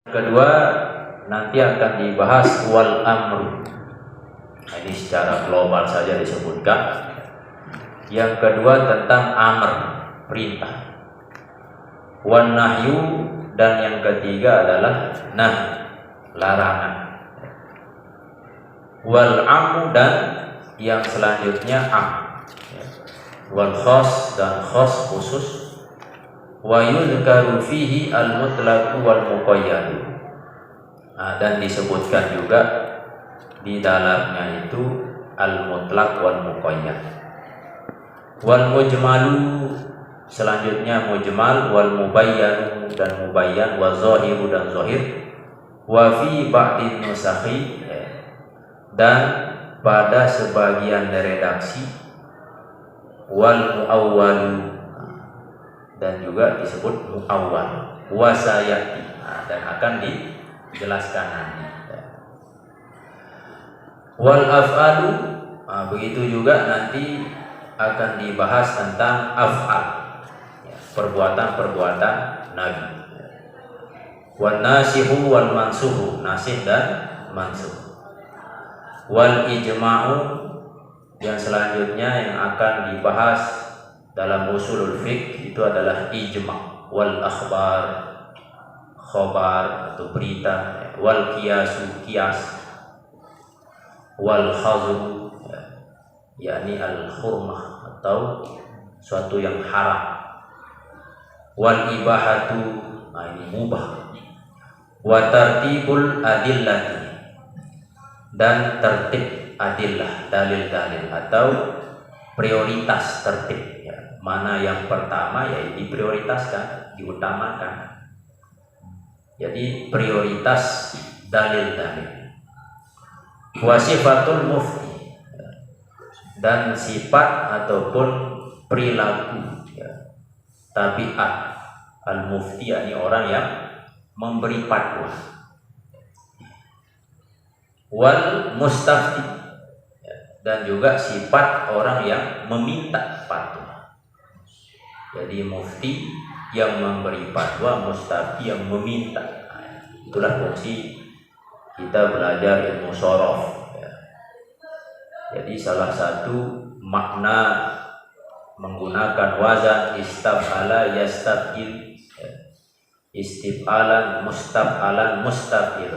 Kedua, nanti akan dibahas wal amru. Ini secara global saja disebutkan. Yang kedua tentang amr, perintah. Wan nahyu, dan yang ketiga adalah larangan. Wal amu, dan yang selanjutnya wal khas, dan khas khusus. Wa yuzkaru fihi al mutlaq wal muqayyad. Dan disebutkan juga di dalamnya itu al mutlaq wal muqayyad. Wal mujmalu, selanjutnya mujmal, wal mubayyan, dan mubayyan, wa zahiru, dan zahir, wa fi ba'din nusakhi, dan pada sebagian redaksi, wal muawwal, dan juga disebut muawwal, wa sayati, dan akan dijelaskan nanti. Wal af'alu, begitu juga nanti akan dibahas tentang af'al, perbuatan-perbuatan Nabi. Wan nasihu wal mansuhu, nasih dan mansuh. Wal ijma'u, yang selanjutnya yang akan dibahas dalam usulul fiqh itu adalah ijma'. Wal akhbar, khobar atau berita. Wal qiyasu, qiyas. Wal khazru, yakni al hurmah atau suatu yang haram. Wal ibahatu, ini mubah. Wa tartibul adillati, dan tertib adillah, dalil-dalil atau prioritas tertib, mana yang pertama ya diprioritaskan, diutamakan. Jadi prioritas dalil-dalil. Wasifatul mufti, dan sifat ataupun perilaku, tabiat al mufti, yakni orang yang memberi fatwa. Wal mustafti, dan juga sifat orang yang meminta fatwa. Jadi mufti yang memberi fatwa, mustafti yang meminta. Itulah fungsi kita belajar ilmu shorof. Jadi salah satu makna menggunakan wazan istab'ala yastab'il, istif'alan mustaf'alan mustaf'il,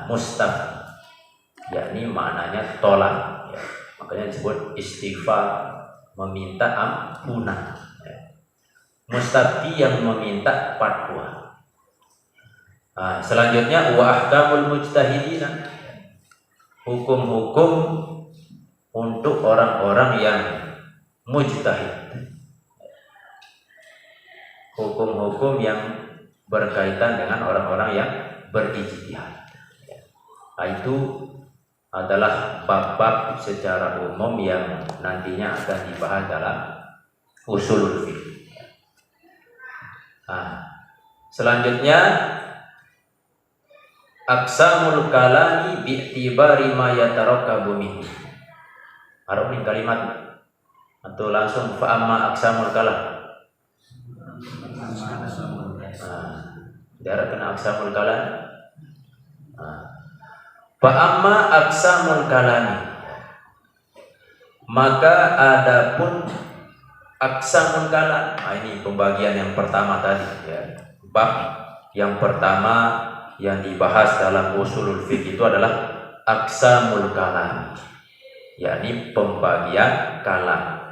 mustaf'il, yakni maknanya tolak, makanya disebut istighfar, meminta ampunan. Mustafti yang meminta fatwa. Selanjutnya wa ahkamul mujtahidina, hukum-hukum untuk orang-orang yang mujtahid, hukum-hukum yang berkaitan dengan orang-orang yang berijtihad. Itu adalah bab-bab secara umum yang nantinya akan dibahas dalam usulul fiqh. Selanjutnya aqsamul kalami bi'tibari ma yatarakkabu minhu. Arab ini kalimat atau langsung fa amma aqsamul kalam. Darat kena aqsamul kalam. Fa amma aqsamul kalami, maka adapun aqsamul kalam. Ini pembagian yang pertama tadi, bab yang pertama yang dibahas dalam usulul fiqh itu adalah aqsamul kalam, yakni pembagian kalam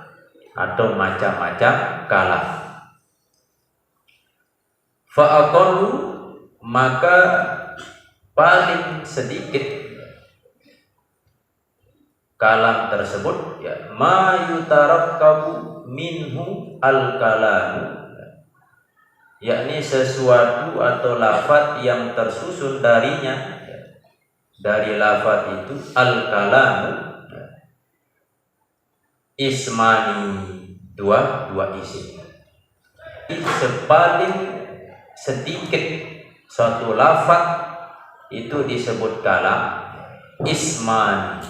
atau macam-macam kalam. Fa aqallu, maka paling sedikit kalam tersebut, ma yutarakkabu minhu al kalamu, yakni sesuatu atau lafaz yang tersusun darinya, dari lafaz itu al kalamu, ismani, dua isim. Sepaling sedikit suatu lafaz itu disebut kalam, ismani,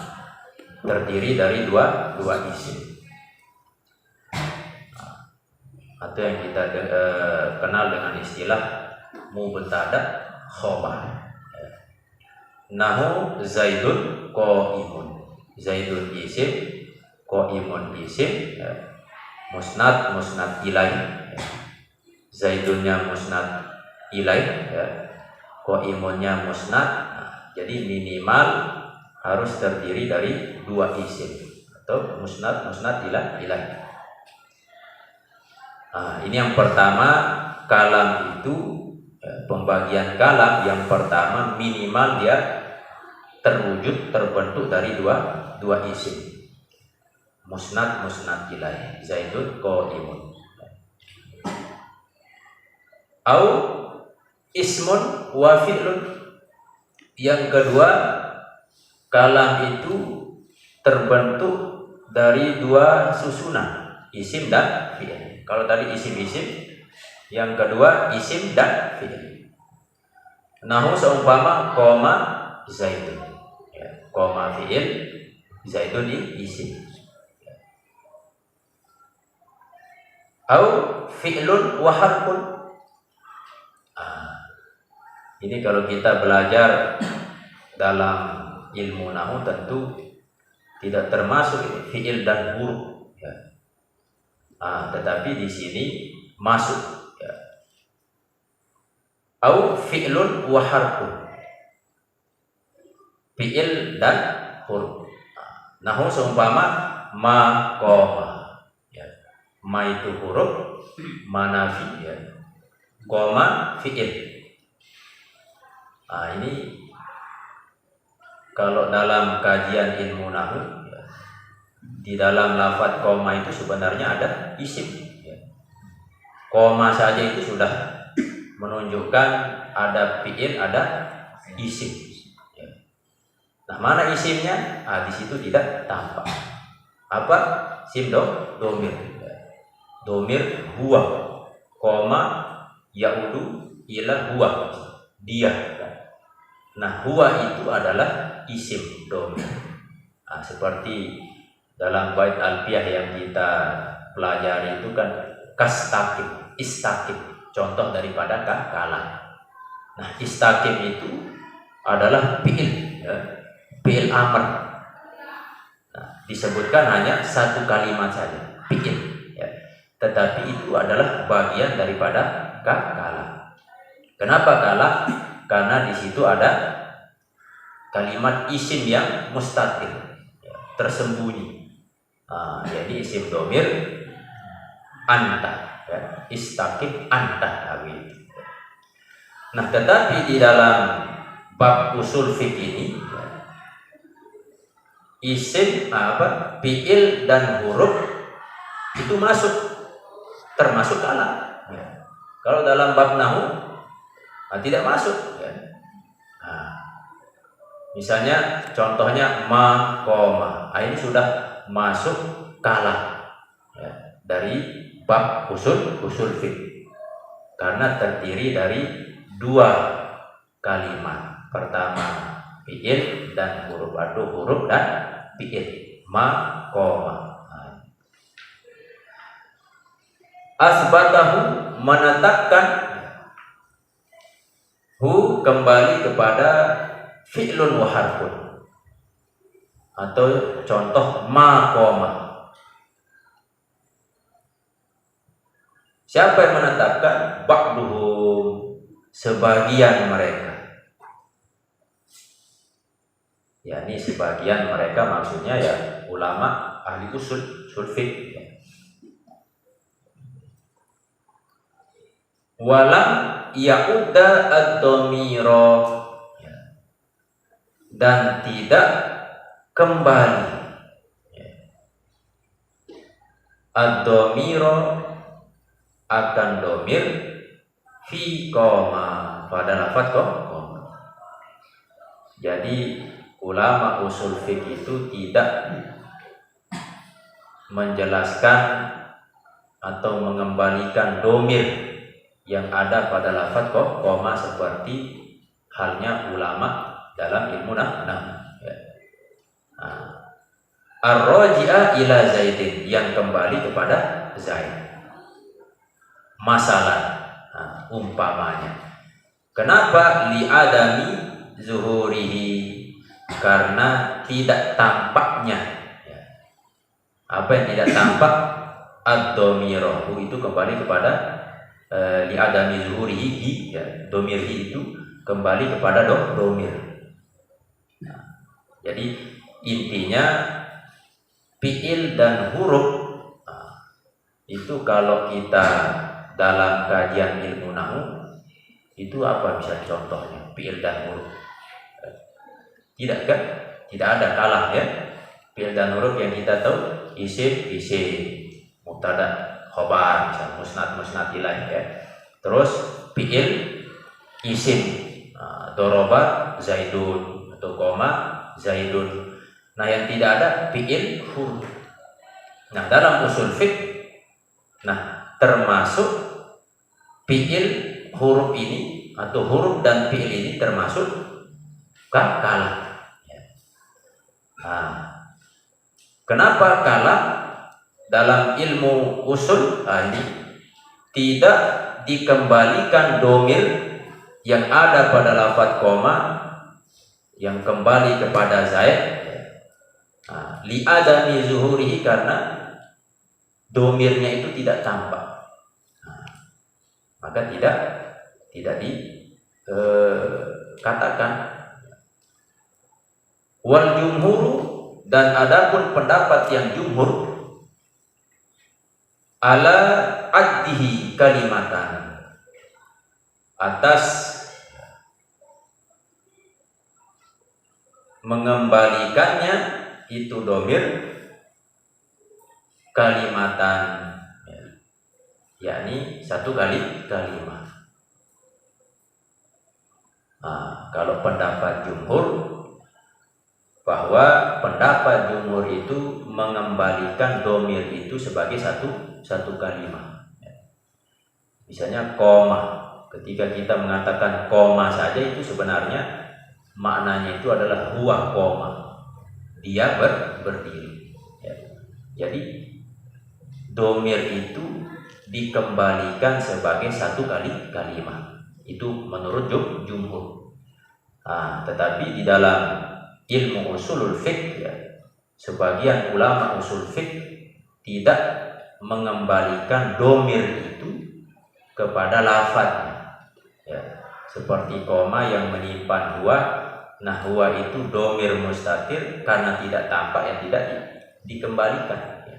terdiri dari dua isim. Atau yang kita kenal dengan istilah mubtada khobar. Nahu Zaidun qaimun. Zaidun isim, qaimun isim, musnad ilaih. Zaidunnya musnad ilaih, qaimunnya musnad. Jadi minimal harus terdiri dari 2 isim atau musnad ilaih. Ini yang pertama, kalam itu pembagian kalam yang pertama minimal dia terbentuk dari dua isim, musnad ilaih, Zaidun qaimun. Au ismun wa fi'lun. Yang kedua, kalam itu terbentuk dari 2 susunan, isim dan fi'il. Kalau tadi isim-isim, yang kedua isim dan fi'il. Nahu seumpama koma Zaidun, koma fi'il, Zaidun isim. Au fi'lun wa harfun. Ini kalau kita belajar dalam ilmu nahwu tentu tidak termasuk fi'il dan huruf, tetapi di sini masuk, Au fi'lun wa harfun, fi'il dan huruf. Nahwu seumpama ma qoma, ma itu huruf, manafi, qoma fi'il. Ini kalau dalam kajian ilmu nahwu, di dalam lafaz koma itu sebenarnya ada isim. Koma saja itu sudah menunjukkan ada fi'il, ada isim. Nah, mana isimnya? Di situ tidak tampak. Apa? Isim domir. Domir huwa. Koma yaudu ila huwa. Dia. Nah, huwa itu adalah isim domir. Seperti dalam bait alfiyah yang kita pelajari itu kan kastaqim, istaqim, contoh daripada kalam. Nah, istaqim itu adalah fi'il, fi'il amr. Nah, disebutkan hanya 1 kalimat saja, fi'il, tetapi itu adalah bagian daripada kalam. Kenapa kalam? Karena di situ ada kalimat isim yang mustatir, tersembunyi. Jadi isim domir anta, istaqim anta. Nah, tetapi di dalam bab usul fiqh ini, isim fi'il dan huruf itu termasuk kalam. Kalau dalam bab nahwu tidak masuk. Misalnya contohnya ma koma, ini sudah masuk kalam dari bab usul fiqh karena terdiri dari 2 kalimat. Pertama fi'il dan huruf, atau huruf dan fi'il. Ma koma. Asbatahu, menetapkan, hu kembali kepada fi'lun wa harfun, atau contoh ma qoma. Siapa yang menetapkan? Ba'duhum, sebagian mereka. Ini sebagian mereka maksudnya ulama ahli usul fiqh. Walam ya'udda ad-dhamira, dan tidak kembali ad-dhamira akan domir fi qoma, pada lafaz qoma. Jadi ulama usul fiqh itu tidak menjelaskan atau mengembalikan domir yang ada pada lafaz qoma seperti halnya ulama dalam ilmu nahwu. Ar-raji'a ila Zaidin, yang kembali kepada Zaid. Masalah, umpamanya Kenapa li'adami zuhurihi? Karena tidak tampaknya. Apa yang tidak tampak? Ad-dhamirahu itu kembali kepada li'adami zuhurihi, ya. Domirhi itu kembali kepada domir. Jadi intinya fi'il dan huruf itu kalau kita dalam kajian ilmu nahwu itu apa bisa contohnya fi'il dan huruf? Tidak kan? Tidak ada kalah ya. Fi'il dan huruf yang kita tahu isim, mubtada, khobar, misal musnad ilaih ya. Terus fi'il isim, doroba zaidun atau koma zaidun. Nah, yang tidak ada fi'il huruf. Nah, dalam usul fiqh, termasuk fi'il huruf ini atau huruf dan fi'il ini termasuk kalah. Nah, kenapa kalah? Dalam ilmu usul ini tidak dikembalikan domir yang ada pada lafadz koma yang kembali kepada zaid li'adami zuhurihi, karena domirnya itu tidak tampak. Maka tidak dikatakan. Wal jumhuru, dan adapun pendapat yang jumhur, ala addihi kalimatan, atas mengembalikannya itu domir kalimatan, yakni satu kalimat. Kalau pendapat jumhur, bahwa pendapat jumhur itu mengembalikan domir itu sebagai satu kalimat. Misalnya koma, ketika kita mengatakan koma saja itu sebenarnya maknanya itu adalah huwa koma, dia berdiri. Jadi domir itu dikembalikan sebagai satu kalimat. Itu menurut jumhur. Tetapi di dalam ilmu usulul fiqh, ya, sebagian ulama usul fiqh tidak mengembalikan domir itu kepada lafadznya, ya. Seperti koma yang menyimpan huwa. Nah, huwa itu domir mustatir karena tidak tampak, yang tidak dikembalikan, ya.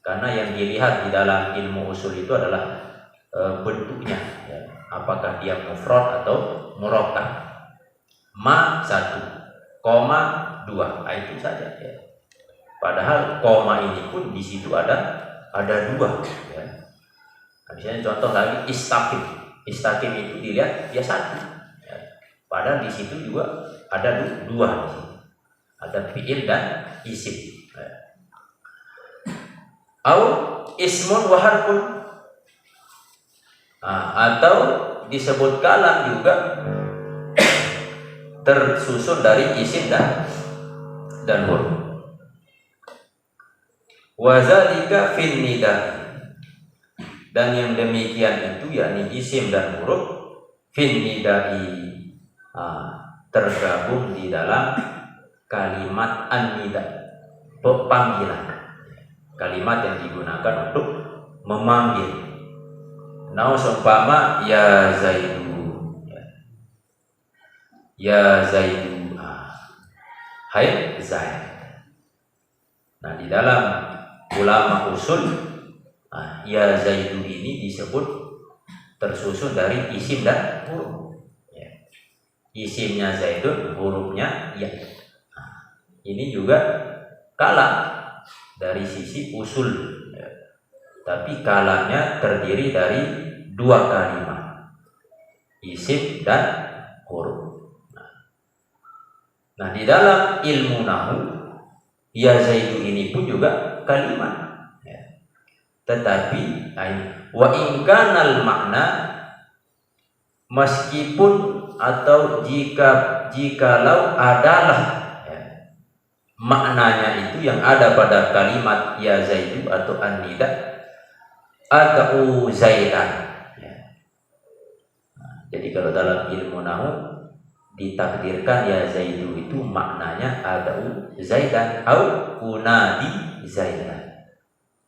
Karena yang dilihat di dalam ilmu usul itu adalah bentuknya, ya. Apakah dia mufrad atau murakkab. Ma satu, koma dua, itu saja ya. Padahal koma ini pun di situ ada dua ya. Misalnya contoh lagi istaqim itu dilihat dia satu ya. Padahal di situ juga ada dua, ada fi'il dan isim ya. Au ismun wa harfun, atau disebut kalam juga tersusun dari isim dan huruf. Wazalika fin nida, dan yang demikian itu yakni isim dan huruf fin nidai, tergabung di dalam kalimat an-nida, panggilan, kalimat yang digunakan untuk memanggil. Nah, seumpama ya Zaidu, ya Zaidu, hai Zaid. Nah, di dalam ulama usul, ya Zaidu ini disebut tersusun dari isim dan huruf, ya. Isimnya Zaidun, hurufnya ya. Ini juga kalam dari sisi usul, ya. Tapi kalamnya terdiri dari dua kalimat, isim dan huruf. Nah, di dalam ilmu nahwu, ya Zaidu ini pun juga kalimat, ya. Tetapi wa in kanal makna, meskipun atau jikalau adalah, ya, maknanya itu yang ada pada kalimat ya Zaidu atau an-nida, ad'u Zaidan, ya. Jadi kalau dalam ilmu nahu ditakdirkan ya Zaidu itu maknanya ad'u Zaidan au unadi Zaidan.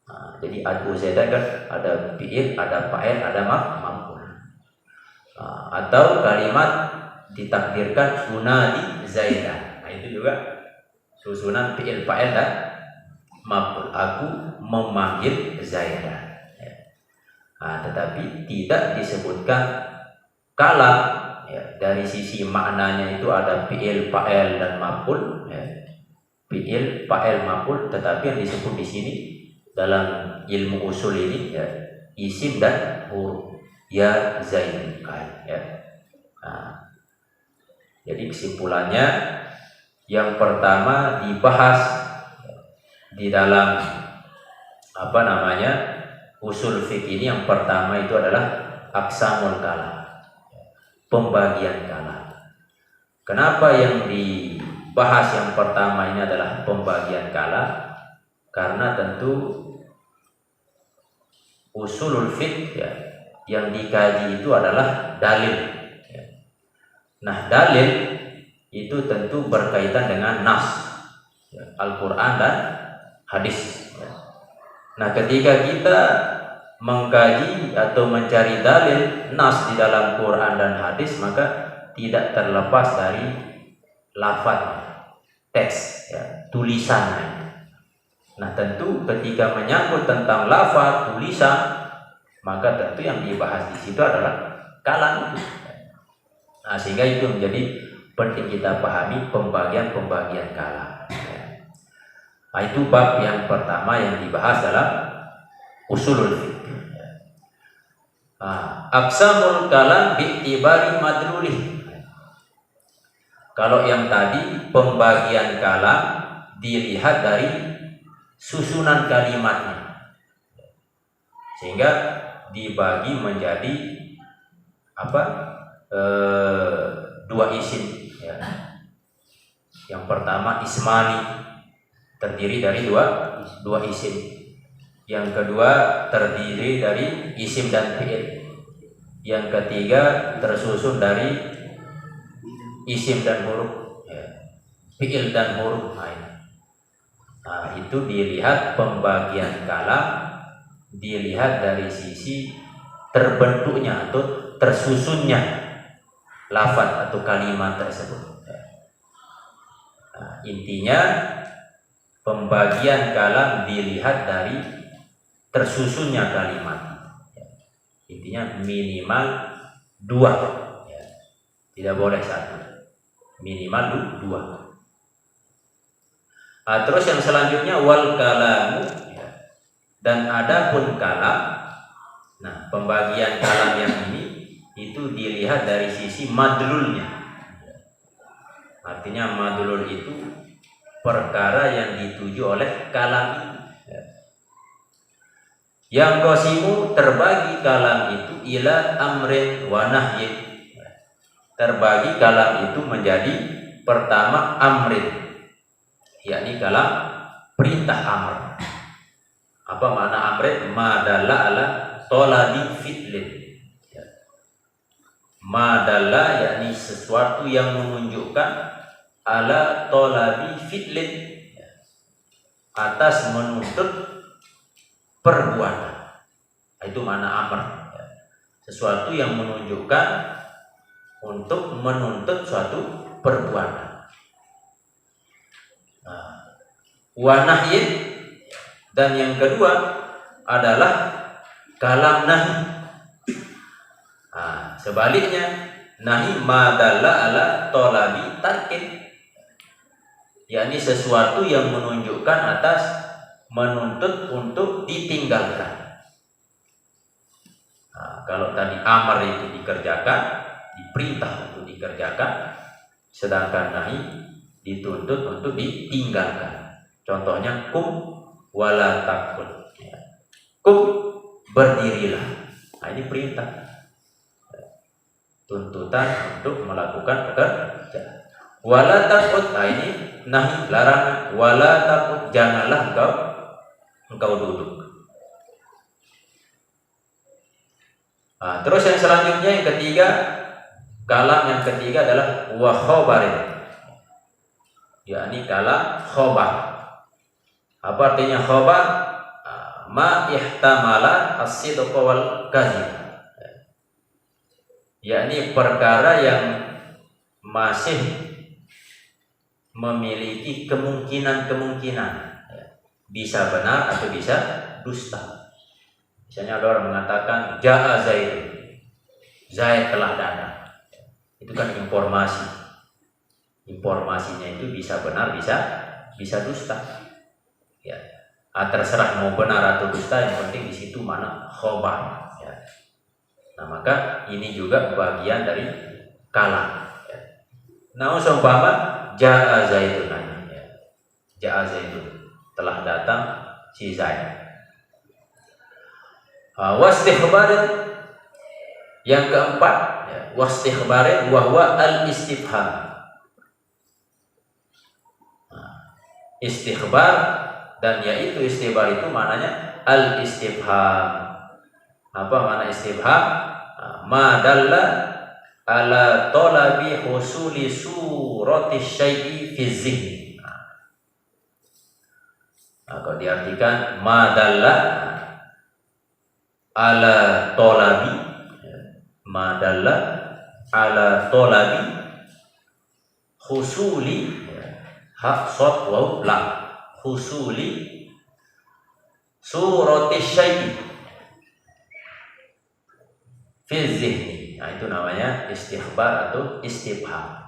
Nah, jadi ad'u Zaidan kan ada fi'il, ada fa'il, ada maf'ul. Nah, atau kalimat ditakdirkan unadi Zaidan. Nah, itu juga susunan fi'il, fa'il dan maf'ul. Aku memanggil Zaidan. Nah, tetapi tidak disebutkan kalam ya, dari sisi maknanya itu ada fi'il, fa'il dan maf'ul ya. Fi'il, fa'il, maf'ul, tetapi yang disebut di sini dalam ilmu usul ini ya, isim dan huruf ya Zaid ya. Nah, jadi kesimpulannya yang pertama dibahas di dalam usul fiqh ini, yang pertama itu adalah aqsamul kalam, pembagian kalam. Kenapa yang dibahas yang pertama ini adalah pembagian kalam? Karena tentu usulul fiqh ya, yang dikaji itu adalah dalil ya. Nah, dalil itu tentu berkaitan dengan nas ya, Al-Quran dan hadis ya. Nah, ketika kita mengkaji atau mencari dalil nas di dalam Quran dan hadis, maka tidak terlepas dari lafaz, teks ya, tulisannya. Nah, tentu ketika menyangkut tentang lafaz, tulisan, maka tentu yang dibahas di situ adalah kalam itu. Nah, sehingga itu menjadi penting kita pahami pembagian kalam. Nah, itu bab yang pertama yang dibahas dalam usulul fiqh. Aqsamul kalam bi'tibari madlulih. Kalau yang tadi pembagian kalam dilihat dari susunan kalimatnya, sehingga dibagi menjadi dua isim ya. Yang pertama ismani, terdiri dari dua isim. Yang kedua terdiri dari isim dan fi'il. Yang ketiga tersusun dari isim dan huruf ya. Fi'il dan huruf. Nah, itu dilihat pembagian kalam, dilihat dari sisi terbentuknya atau tersusunnya lafaz atau kalimat tersebut. Nah, intinya pembagian kalam dilihat dari tersusunnya kalimat. Intinya minimal dua ya. Tidak boleh satu, minimal dua. Nah, terus yang selanjutnya wal kalamu ya. Dan adapun kalam. Nah, pembagian kalam yang ini itu dilihat dari sisi madlulnya. Artinya madlul itu perkara yang dituju oleh kalam itu. Yang qasimu terbagi kalam itu ila amrin wa nahyin. Terbagi kalam itu menjadi pertama amrin, yakni kalam perintah amr. Apa makna amrin? Madalla ala tolabi fi'lin. Madalla yakni sesuatu yang menunjukkan ala tolabi fi'lin, atas menuntut perbuatan. Itu makna amr. Sesuatu yang menunjukkan untuk menuntut suatu perbuatan. Wa nahyin, dan yang kedua adalah kalam nahi. Sebaliknya nahi madalla ala tolabi tarkin, yakni sesuatu yang menunjukkan atas menuntut untuk ditinggalkan. Kalau tadi amar itu dikerjakan, diperintah untuk dikerjakan, sedangkan nahi dituntut untuk ditinggalkan. Contohnya kum wala takut. Kum, berdirilah. Nah, ini perintah, tuntutan untuk melakukan pekerjaan. Wala takut, nah ini nahi, larangan. Wala takut, janganlah engkau duduk. Terus yang selanjutnya yang ketiga Kalam yang ketiga adalah wa khobarin, yakni kalam khobar. Apa artinya khobar? Ma ihtamala as-sidqa wal kadzib, yakni perkara yang masih memiliki kemungkinan-kemungkinan, bisa benar atau bisa dusta. Misalnya ada orang mengatakan jaa Zaid, Zaid telah datang. Itu kan informasi. Informasinya itu bisa benar, bisa dusta. Ya. Terserah mau benar atau dusta, yang penting di situ mana khobar. Ya. Nah, maka ini juga bagian dari kalam. Ya. Nah, seumpama jaa Zaidun, ya. Jaa Zaidun, telah datang si Zaid. Wastikhbarin yang keempat, ya, wastikhbarin wahwa al-istifham. Istikhbar, dan yaitu istikhbar itu maknanya al-istifham. Apa makna istifham? Ma dalla ala talabi husuli surati syai'i fi zihni. Kalau diartikan ma dalla ala talabi, ma dalla ala talabi husuli, hak sod waw la, husuli surati syai'i fi zihni. Nah, itu namanya istikhbar atau istifham,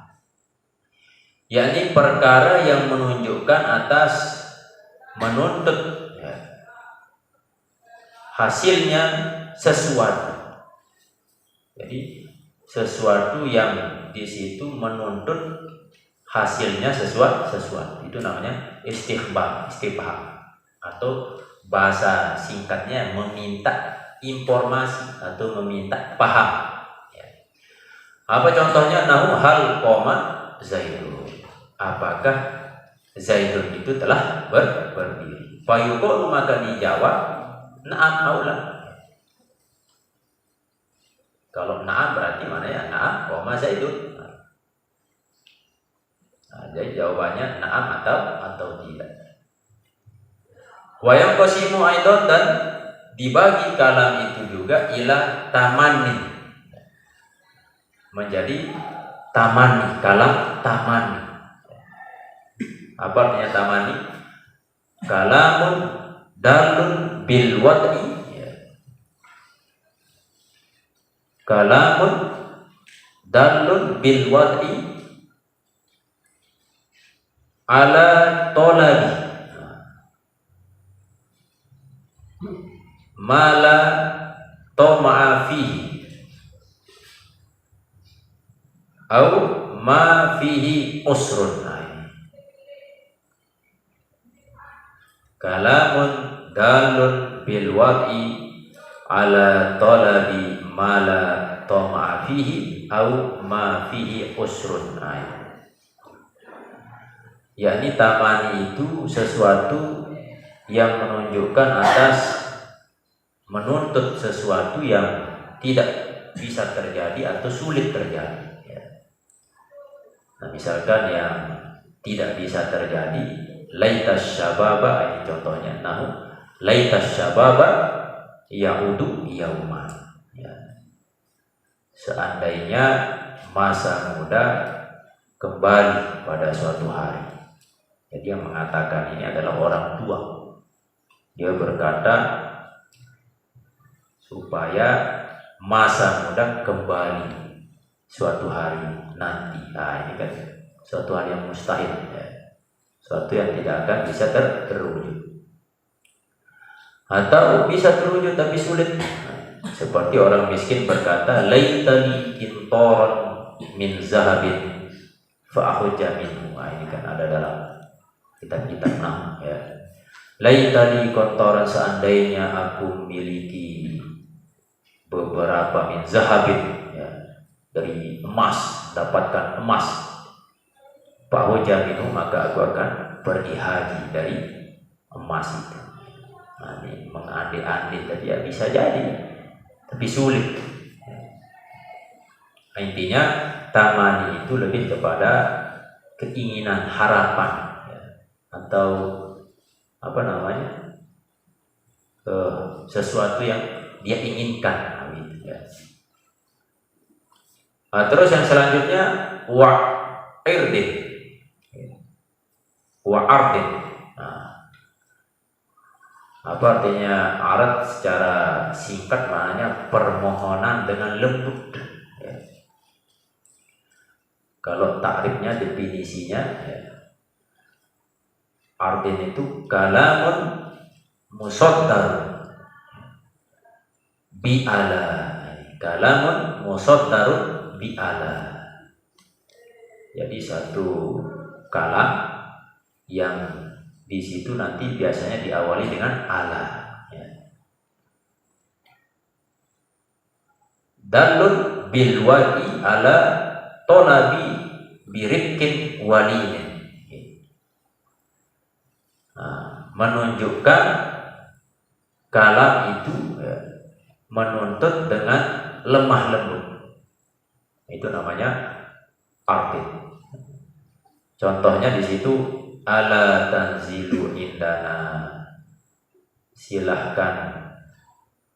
yakni perkara yang menunjukkan atas menuntut, ya, hasilnya sesuatu. Jadi sesuatu yang di situ menuntut hasilnya sesuatu itu namanya istifham atau bahasa singkatnya meminta informasi atau meminta paham. Ya. Apa contohnya? Nahu hal qoma Zaidun, apakah Zaidun itu telah berdiri? Fayuqulu, maka dijawab na'am aula. Kalau na'am berarti mana ya? Na'am qoma Zaidun. Nah, jadi jawabannya na'am atau tidak. Wa yanqasimu aidan, dan dibagi kalam itu juga ila tamanni, menjadi tamanni, kalam tamanni. Apa artinya tamanni? Kalamun dalun bil wad'i, kalamun dalun bil wad'i ala tolabi mala toma'a fihi au ma fihi usrun. Kalamun dalun bil wad'i ala tolabi mala toma'a fihi au ma fihi usrun. Yakni tamani itu sesuatu yang menunjukkan atas menuntut sesuatu yang tidak bisa terjadi atau sulit terjadi. Nah, misalkan yang tidak bisa terjadi, laitas syababa, ini contohnya. Nah, laitas syababa yaudu yauman. Ya. Seandainya masa muda kembali pada suatu hari. Jadi yang mengatakan ini adalah orang tua. Dia berkata supaya masa muda kembali suatu hari nanti. Nah, ini kan suatu hal yang mustahil, ya. Suatu yang tidak akan bisa terwujud. Atau bisa terwujud tapi sulit. Seperti orang miskin berkata, laitani kintoron min zahabin fa akhudja minhu. Nah, ini kan ada dalam kitab-kitab nahu, ya. Laitani kontoran, seandainya aku memiliki beberapa min zahabin, ya, dari emas, dapatkan emas, bahwa jaminu, maka aku akan pergi haji dari emas itu. Nah, ini mengandai-andai tadi, ya, bisa jadi, tapi sulit. Intinya tamani itu lebih kepada keinginan, harapan, ya, atau apa namanya, sesuatu yang dia inginkan, gitu, ya. Terus yang selanjutnya wa'irdin, wa'ardin. Apa artinya arad secara singkat? Maknanya permohonan dengan lembut, ya. Kalau takrifnya, definisinya, ya, ardin itu kalamun musaddar bi'ala, kalamun musaddar bi'ala. Jadi satu kalam yang di situ nanti biasanya diawali dengan ala, ya. Dalun bil wadi ala tonabi birikin walinin. Menunjukkan kalam itu, ya, menuntut dengan lemah lembut. Itu namanya arti. Contohnya di situ, ala tanzilu indana, silahkan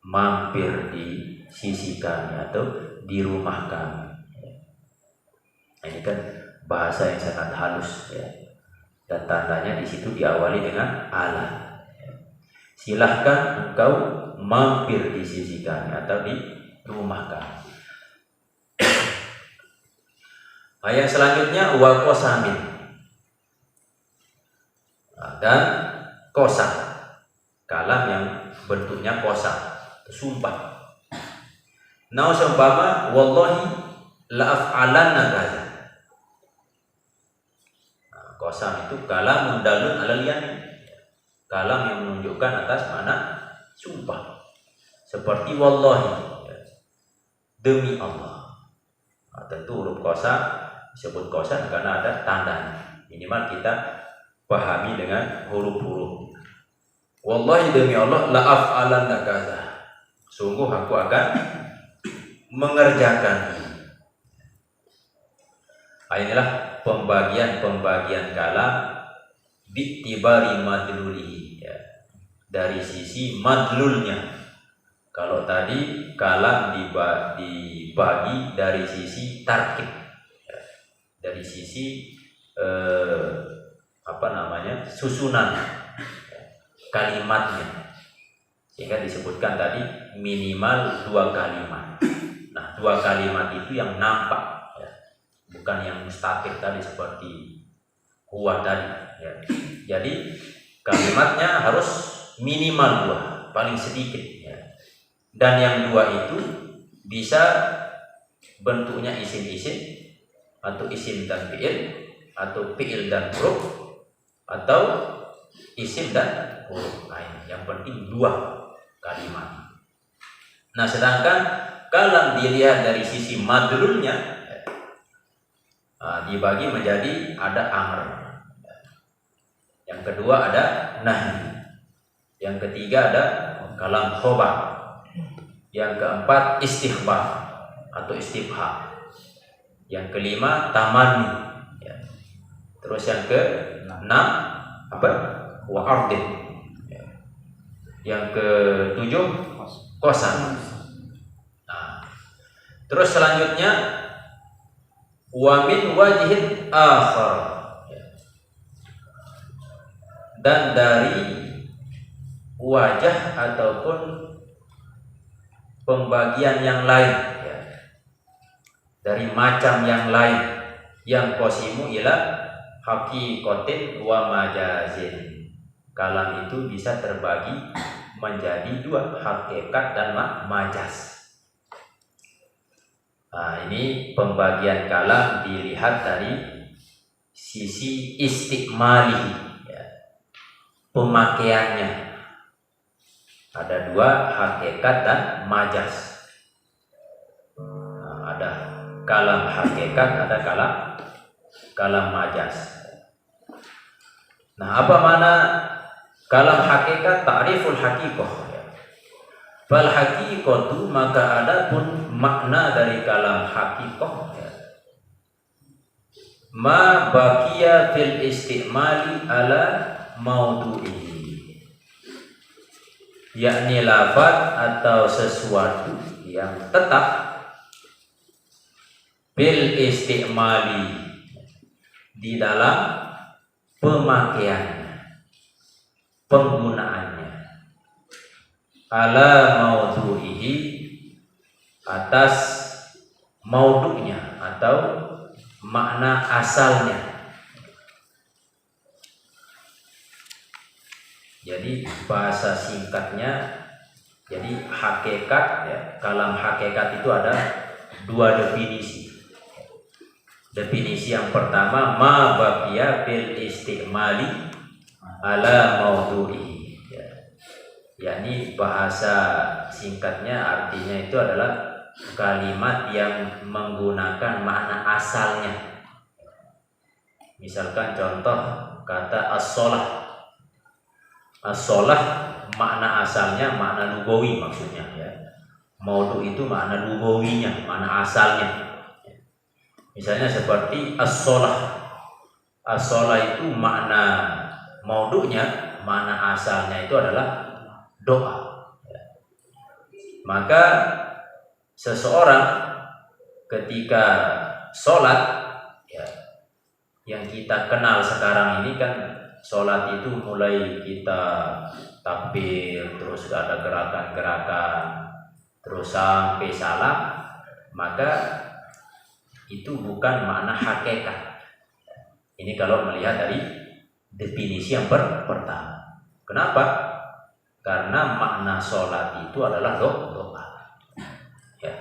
mampir di sisi kami atau di rumah kami. Ini kan bahasa yang sangat halus, ya. Dan tandanya di situ diawali dengan ala. Silahkan engkau mampir di sisi kami atau di rumah kami. Ayat selanjutnya wa qasamin, dan kosa, kalam yang bentuknya kosa, sumpah. Nah, seumpama wallahi la af'alanna kaza. Kosam itu kalam mundalun alal yamin, kalam yang menunjukkan atas mana sumpah. Seperti wallahi, demi Allah. Tentu huruf kosa disebut kosa karena ada tandanya. Minimal kita pahami dengan huruf-huruf. Wallahi, demi Allah, la af'alanna kaza, sungguh aku akan mengerjakan. Inilah pembagian kalam bi'tibari madlulihi, ya, dari sisi madlulnya. Kalau tadi kalam dibagi dari sisi tarkib, ya, dari sisi susunan, ya, kalimatnya, sehingga disebutkan tadi minimal 2 kalimat. Nah, 2 kalimat itu yang nampak, ya, bukan yang mustaqil tadi seperti huwa tadi, ya. Jadi kalimatnya harus minimal 2, paling sedikit, ya. Dan yang 2 itu bisa bentuknya isim-isim atau isim dan fi'il, atau fi'il dan huruf, atau isim dan huruf lain. Yang penting 2 kalimat. Nah, sedangkan kalam dilihat dari sisi madlulnya, dibagi menjadi ada amr, yang kedua ada nahi, yang ketiga ada kalam khobar, yang keempat istighbar atau istifham, yang kelima tamanni, ya. Terus yang ke-6 apa? Wa'ardin, ya. Yang ke-7 qasam. Nah, terus selanjutnya wa min wajhin akhar, ya. Dan dari wajah ataupun pembagian yang lain, ya, dari macam yang lain, yang qasimu ila haqiqatin wa majazin. Kalam itu bisa terbagi menjadi 2, hakikat dan majaz. Nah, ini pembagian kalam dilihat dari sisi istikmali, ya, pemakaiannya. Ada 2, hakikat dan majaz. Nah, ada kalam hakikat, ada kalam majaz. Nah, apa mana kalam hakikat? Ta'riful haqiqah, ya. Fal haqiqatu, maka adapun makna dari kalam haqiqah ya, ma baqiya fil istimali ala maudu'ihi, yakni lafaz atau sesuatu yang tetap bil istimali, di dalam pemakaiannya, penggunaannya, ala maudu'ihi, atas maudu'nya atau makna asalnya. Jadi bahasa singkatnya, jadi hakikat ya, kalam hakikat itu ada dua definisi. Definisi yang pertama, ma baqiya bil istimali ala maudu'ihi ya. Yakni bahasa singkatnya artinya itu adalah kalimat yang menggunakan makna asalnya. Misalkan contoh kata as-shalah. As-shalah makna asalnya makna lugawi maksudnya ya. Maudu itu makna lugawinya, makna asalnya. Misalnya seperti as-shalah. As-shalah itu makna maudunya, makna asalnya itu adalah doa. Maka seseorang ketika sholat ya, yang kita kenal sekarang ini kan sholat itu mulai kita takbir, terus ada gerakan-gerakan, terus sampai salam, maka itu bukan makna hakikat. Ini kalau melihat dari definisi yang pertama. Kenapa? Karena makna sholat itu adalah doa. Ya.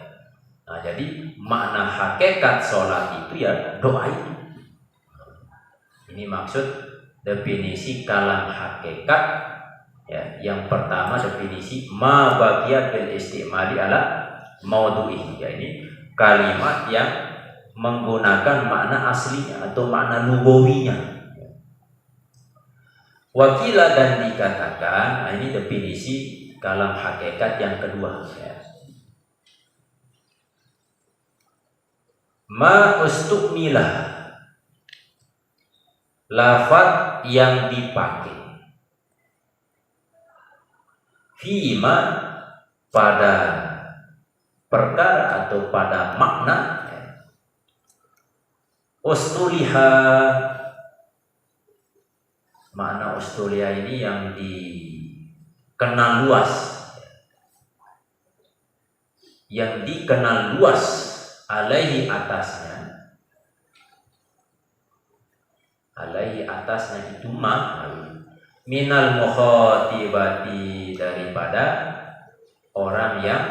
Nah, jadi makna hakikat sholat itu ya doa itu. Ini maksud definisi kalam hakikat ya. Yang pertama definisi ma baqiya bil istimali ala maudu'ihi. Ya, ini kalimat yang menggunakan makna aslinya atau makna lugawinya. Wakila, dan dikatakan, nah ini definisi kalam hakikat yang kedua ya. Ma ustukmilah, lafaz yang dipakai fima, pada perkara atau pada makna ya. Ustuliha, makna ustuliha ini yang dikenal luas, yang dikenal luas alaihi atasnya. Alaihi atasnya itu ma minal mukhatibati, daripada orang yang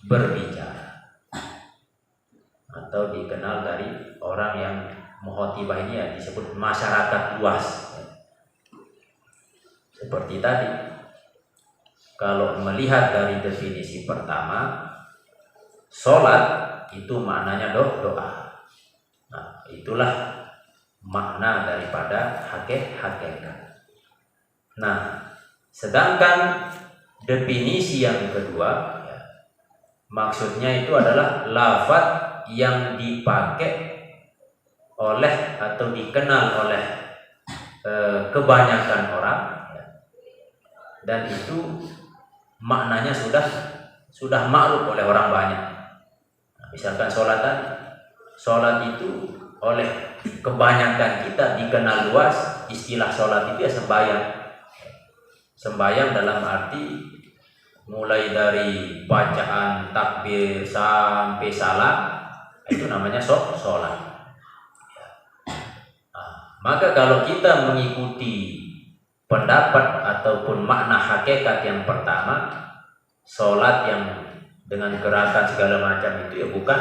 berbicara, atau dikenal dari orang yang mukhatibah ini ya disebut masyarakat luas. Seperti tadi, kalau melihat dari definisi pertama, sholat itu maknanya doa. Nah, itulah makna daripada hakikat. Nah, sedangkan definisi yang kedua ya, maksudnya itu adalah lafaz yang dipakai oleh atau dikenal oleh kebanyakan orang ya, dan itu maknanya sudah maklum oleh orang banyak. Nah, misalkan sholat itu oleh kebanyakan kita dikenal luas, istilah sholat itu ya sembahyang. Sembahyang dalam arti mulai dari bacaan takbir sampai salam, itu namanya sholat. Nah, maka kalau kita mengikuti pendapat ataupun makna hakikat yang pertama, sholat yang dengan gerakan segala macam itu ya bukan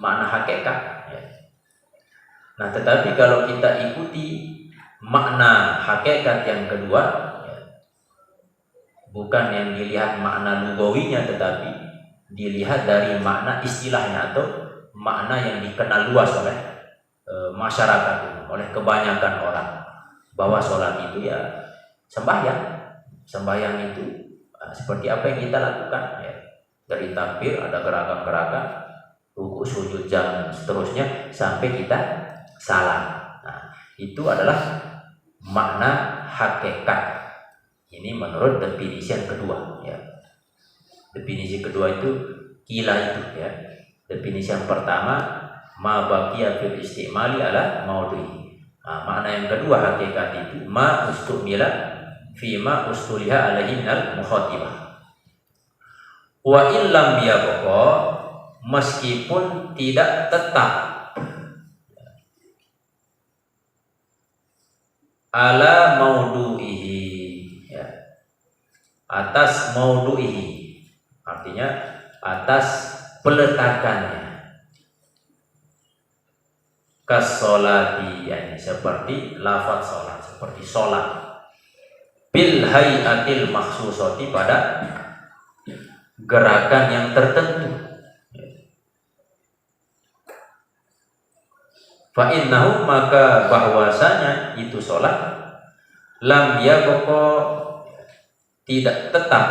makna hakikat ya. Nah, tetapi kalau kita ikuti makna hakikat yang kedua ya, bukan yang dilihat makna lugawinya, tetapi dilihat dari makna istilahnya atau makna yang dikenal luas oleh masyarakat, oleh kebanyakan orang, bahwa sholat itu ya sembahyang. Sembahyang itu seperti apa yang kita lakukan ya. Dari takbir ada gerakan-gerakan, ruku, sujud, dan seterusnya sampai kita salam. Nah, itu adalah makna hakikat. Ini menurut definisi yang kedua ya. Definisi kedua itu kila itu ya. Definisi yang pertama ma baqiya fil istimali ala maudhi'i. Nah, makna yang kedua hakikat itu ma ustumila fi ma ustuliha alaihi minal mukhatibah. Wa illam yabqa, meskipun tidak tetap ala maudu'ihi ya. Atas maudu'ihi artinya atas peletakannya. Kasolati yani seperti lafaz sholat, seperti sholat bil hayatil makhsusati pada gerakan yang tertentu. Fa innahu maka bahwasanya itu sholat lam yabqa tidak tetap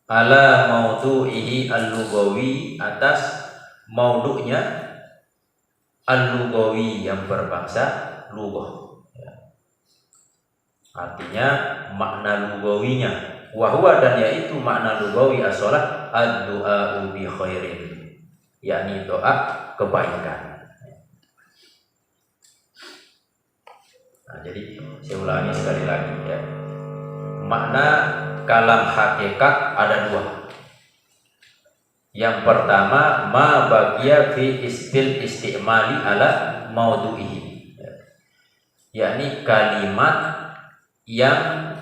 ala maudu'ihi al-lughawi atas maudu'nya al-lughawi yang berbahasa lughah ya. Artinya makna lughawinya wahwa dan yaitu makna lughawi as-shalah ad-du'a bi khairin yakni doa kebaikan. Nah, jadi saya ulangi sekali lagi ya. Makna kalam hakikat ada dua. Yang pertama ma baqiya fi istimali ala maudu'ihi. Yakni kalimat yang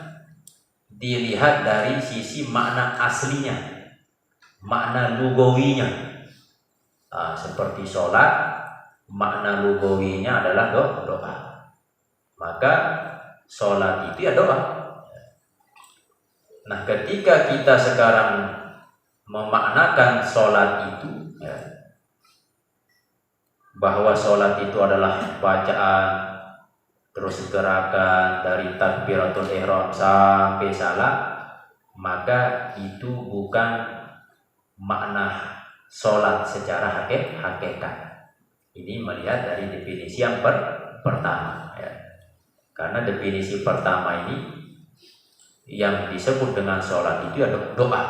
dilihat dari sisi makna aslinya, makna lugawinya. Nah, seperti sholat, makna lugawinya adalah doa. Maka sholat itu ya doa. Nah, ketika kita sekarang memaknakan sholat itu ya, bahwa sholat itu adalah bacaan terus gerakan dari takbiratul ihram sampai salam, maka itu bukan makna sholat secara hakikat. Ini melihat dari definisi yang pertama ya. Karena definisi pertama ini yang disebut dengan sholat itu adalah doa,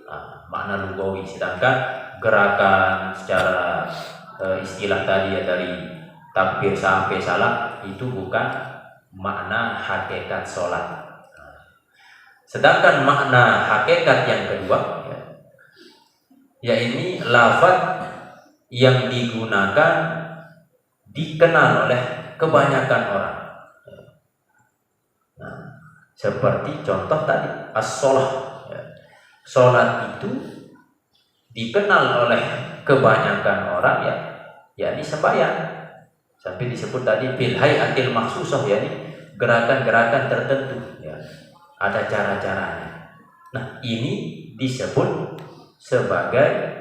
nah, makna lugawi. Sedangkan gerakan secara istilah tadi ya dari takbir sampai salam itu bukan makna hakikat sholat. Nah, sedangkan makna hakikat yang kedua ya ini lafaz yang digunakan dikenal oleh kebanyakan orang. Nah, seperti contoh tadi as-sholah ya. Sholat itu dikenal oleh kebanyakan orang ya, yakni sembahyang. Sampai disebut tadi bil hayatil makhsusah, yakni gerakan-gerakan tertentu ya. Ada cara-caranya. Nah, ini disebut sebagai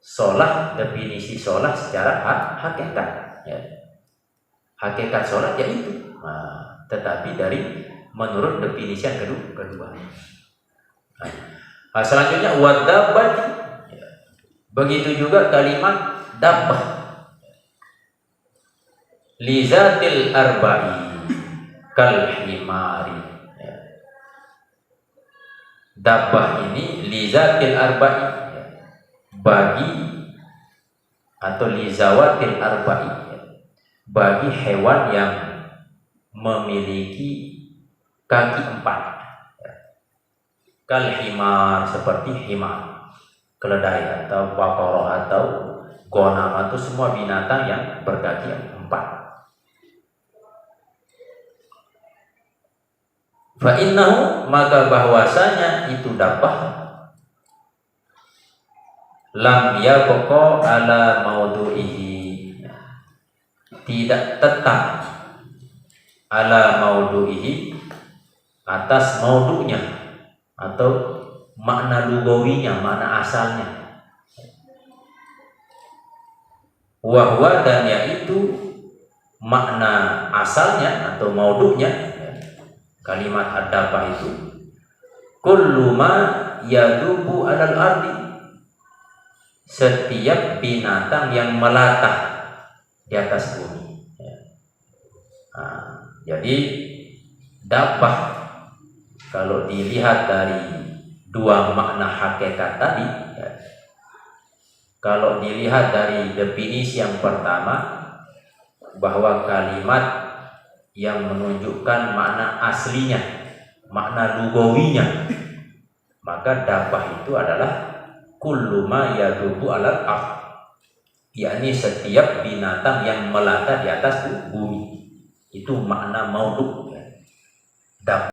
sholat, definisi sholat secara hakikat ya. Hakikat sholat ya itu. Nah, tetapi dari menurut definisi yang kedua. Nah, selanjutnya wadabbah ya. Begitu juga kalimat dabbah lizatil arba'i kal himari ya. Dabbah ini lizatil arba'i ya. Bagi atau lizawatil arba'i ya. Bagi hewan yang memiliki kaki 4 ya. Kal himar seperti himar, keledai atau bakoroh atau gonam atau semua binatang yang berkaki 4. Fa innahu maka bahwasanya itu dabbah lam yabqa ala maudu'ihi tidak tetap ala maudu'ihi atas maudu'nya atau makna lugawinya, makna asalnya. Wahwa dan yaitu makna asalnya atau maudu'nya kalimat ad-dabbah itu kullu ma yadubu alal ardi, setiap binatang yang melata di atas bumi. Nah, jadi dabbah kalau dilihat dari dua makna hakikat tadi, ya, kalau dilihat dari definisi yang pertama, bahwa kalimat yang menunjukkan makna aslinya, makna lugawinya, maka dabbah itu adalah kullu ma yadubu alal ardh, yakni setiap binatang yang melata di atas bumi. Itu makna maudhu. Dabbah